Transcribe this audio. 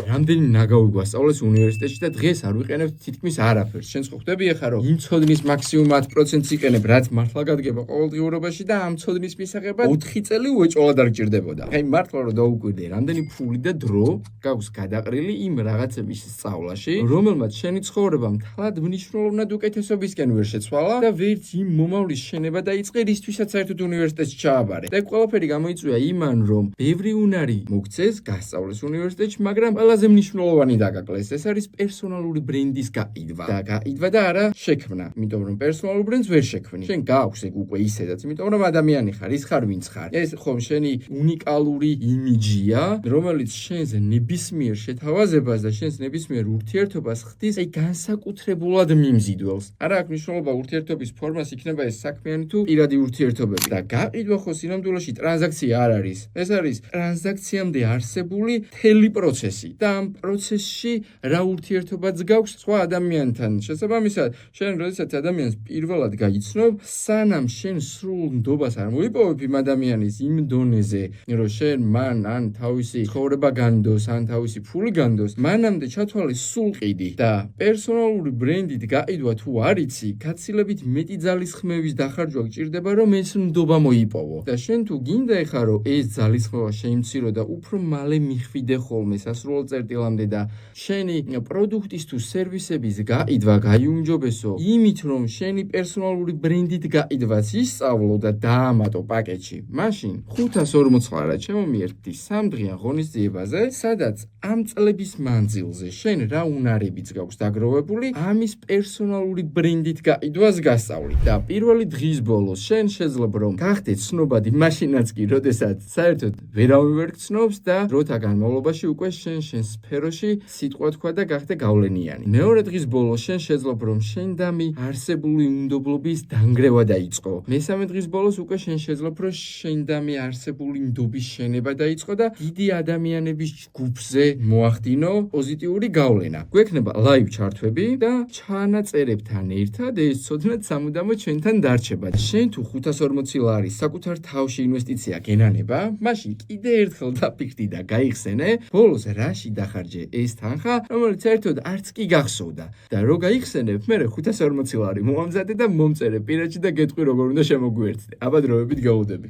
რამდენი ნაგავი გვასწავლეს უნივერსიტეტში და დღეს არ ვიყენებთ თითქმის არაფერს. შენც ხო ხვდები ახლა რომ იმ ცოდნის მაქსიმუმ 10%-ს იყენებ, რაც მართლა გადგება ყოველდღიურობაში და ამ ცოდნის მისაღებად 4 წელი უეჭველად არ გჭირდებოდა. აი მართლა რომ დაუკვირდე, რამდენი ფული და დრო გაქვს გადაყრილი იმ რაღაცების სწავლაში, რომელმაც შენი ცხოვრება მთლად მნიშვნელოვნად უკეთესობისკენ ვერ შეცვალა და ვერც იმ მომავლის შენება დაიწყე, რისთვისაც საერთოდ უნივერსიტეტში ჩააბარე. და ყველაფერი გამოიწვია იმან, რომ ბევრი უნარი მოგცეს, გასწავლეს უნივერსიტეტში, მაგრამ ყველაზე მნიშვნელოვანი დაგაკლეს. ეს არის პერსონალური ბრენდის გაყიდვა. და გაყიდვა და არა შექმნა. იმიტომ რომ პერსონალურ ბრენდს ვერ შექმნი. შენ გააქვს ეგ უკვე ისედაც, იმიტომ რომ ადამიანი ხარ, ის ხარ ვინც ხარ. ეს ხომ შენი უნიკალური იმიჯია, რომელიც შენს ნებისმიერ შეთავაზებას და შენს ნებისმიერ ურთიერთობას ხდის აი განსაკუთრებულად მიმზიდველს. არა აქვს მნიშვნელობა ურთიერთობის ფორმას იქნება ეს საქმიანი თუ პირადი ურთიერთობები. და გაყიდვა ხო სინამდვილეში ტრანზაქცია არ არის. ეს არის ტრანზაქციამდე არსებული მთელი პროცესი. და ამ პროცესში რა ურთიერთობაც გაქვს სხვა ადამიანთან. შესაბამისად, შენ როდესაც ადამიანს პირველად გაიცნობ, სანამ შენ სრულ ნდობას არ მოიპოვებ იმ ადამიანის იმ დონეზე, რომ შენ მან ან თავისი ცხოვრება განდოს, ან თავისი ფული განდოს, მანამდე ჩათვალე სულყიდი და პერსონალური ბრენდით გაყიდვა თუ არ იცი, გაცილებით მეტი ძალისხმევის დახარჯვა გჭირდება, რომ ეს ნდობა მოიპოვო. და შენ თუ გინდა ეხლა რომ ეს ძალისხმევა შეიმცირო და უფრო მალე მიხვიდე ხოლმე სასრულ წერტილამდე და შენი პროდუქტის თუ სერვისების გაყიდვა გაიუმჯობესო, იმით რომ შენი პერსონალური ბრენდით გაყიდვაც ისწავლო და დაამატო პაკეტში, მაშინ 549 ჩემო მიერ 3 დღიან ღონისძიებაზე, სადაც ამ წლების მანძილზე შენ რა უნარებიც გაქვს დაგროვებული, ამის პერსონალური ბრენდით გაყიდვას გასწავლი. და პირველი დღის ბოლოს შენ შეძლებ რომ გახდე ცნობადი მაშინაც კი, როდესაც საერთოდ ვერავინ ვერ გცნობს და დროთა განმავლობაში უკვე შენ სფეროში სიტყვა თქვა და გახდე გავლენიანი. მეორე დღის ბოლოს შენ შეძლებ რომ შენ დამი არსებული უნდობლობის დანგრევა დაიწყო. მესამე დღის ბოლოს უკვე შენ შეძლებ რომ შენ დამი არსებული ნდობის შენება დაიწყო და დიდი ადამიანების ჯგუფზე მოახდინო პოზიტიური გავლენა. გვექნება ლაივ ჩართვები და ჩანაწერებთან ერთად ეს ცოდნაც სამუდამოდ ჩვენთან დარჩება. შენ თუ 540 ლარის საკუთარ თავში ინვესტიცია გენანება, მაშინ კიდე ერთხელ დაფიქრდი და გაიხსენე, ბოლოს რაში დახარჯე ეს თანხა, რომელიც საერთოდ არც კი გახსოვდა. და რო გაიხსენებ, მერე 540 ლარი მოამზადე და მომწერე პირადში და გეტყვი როგორ უნდა შემოგვიერთდე. აბა დროებით გაუდები.